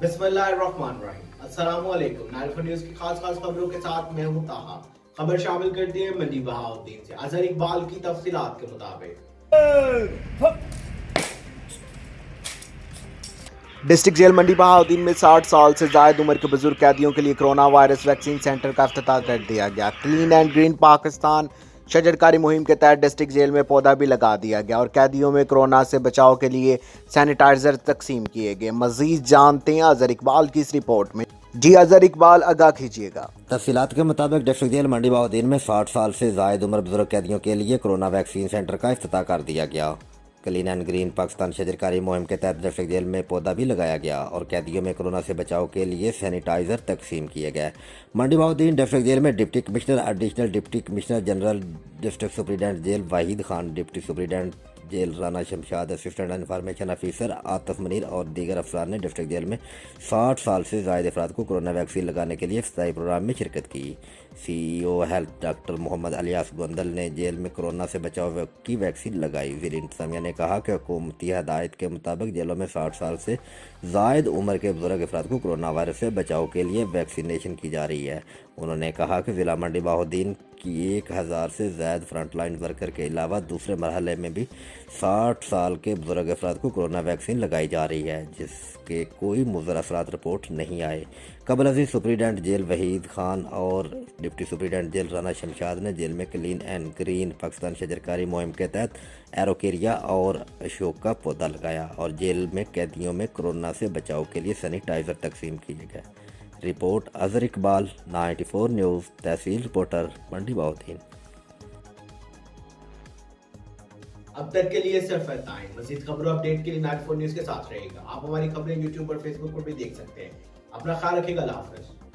बिस्मिल्लाहिर्रहमानिर्रहीम। अस्सलामुअलैकुम। 94 न्यूज़ की खास खबरों के साथ मैं हूं ताहा। खबर शामिल करती है मंडी बहाउद्दीन से। अजहर इकबाल की तफसीलात के मुताबिक डिस्ट्रिक्ट जेल मंडी बहाउद्दीन में 60 साल से जायद उम्र के बुजुर्ग कैदियों के लिए कोरोना वायरस वैक्सीन सेंटर का इफ्तिताह कर दिया गया। क्लीन एंड ग्रीन पाकिस्तान शजरकारी मुहिम के तहत डिस्ट्रिक्ट जेल में पौधा भी लगा दिया गया और कैदियों में कोरोना से बचाव के लिए सैनिटाइजर तकसीम किए गए। मजीद जानते हैं अजहर इकबाल की इस रिपोर्ट में। जी अजहर इकबाल, आगाह कीजिएगा। तफसीलात के मुताबिक डिस्ट्रिक्ट जेल मंडी बहाउद्दीन में 60 साल से जायद उम्र बुजुर्ग कैदियों के लिए कोरोना वैक्सीन सेंटर का इफ्तिताह कर दिया गया। क्लीन एंड ग्रीन पाकिस्तान शजरकारी मुहिम के तहत डिस्ट्रिक्ट जेल में पौधा भी लगाया गया और कैदियों में कोरोना से बचाव के लिए सैनिटाइजर तकसीम किए गए। मंडी बहाउद्दीन डिस्ट्रिक्ट जेल में deputy commissioner, additional deputy commissioner general, district superintendent jail Wahid Khan, deputy superintendent jail Rana Shamshad, assistant information officer Atif Munir और दीगर अफसरान ने डिस्ट्रिक्ट जेल में 60 साल से जायद अफराद को कोरोना वैक्सीन लगाने के लिए इफ्तिताही प्रोग्राम में शिरकत की। CEO health doctor Mohammad Ilyas Gondal ने जेल में कोरोना से बचाव की वैक्सीन लगाई। ज़ीर इंतज़ामिया ने कहा कि हुकूमती हदायत के मुताबिक जेलों में 60 साल से जायद उम्र के बुजुर्ग अफराद को कोरोना वायरस से बचाव के लिए वैक्सीनेशन की जा रही है। उन्होंने कहा कि ज़िला मंडी बहाउद्दीन की 1000 से ज़ायद फ्रंटलाइन वर्कर के अलावा दूसरे मरहले में भी 60 साल के बुजुर्ग अफराद को कोरोना वैक्सीन लगाई जा रही है, जिसके कोई मुज़र असरात रिपोर्ट नहीं आए। कबल अजीज सुपरिटेंडेंट जेल वहीद खान और deputy superintendent jail Rana Shamshad ने जेल में क्लीन एंड ग्रीन पाकिस्तान शजरकारी मुहिम के तहत एरोकेरिया और अशोक का पौधा लगाया और जेल में कैदियों में कोरोना से बचाव के लिए सैनिटाइजर तकसीम किए गए। रिपोर्ट अजहर इकबाल, 94 न्यूज़, तहसील रिपोर्टर, मंडी बहाउद्दीन। अब तक के लिए सिर्फ इतना ही। मजीद खबरों अपडेट के लिए 94 न्यूज़ के साथ रहेगा। आप हमारी खबरें यूट्यूब और फेसबुक पर भी देख सकते हैं। अपना ख्याल रखिएगा। अल्लाह हाफिज़।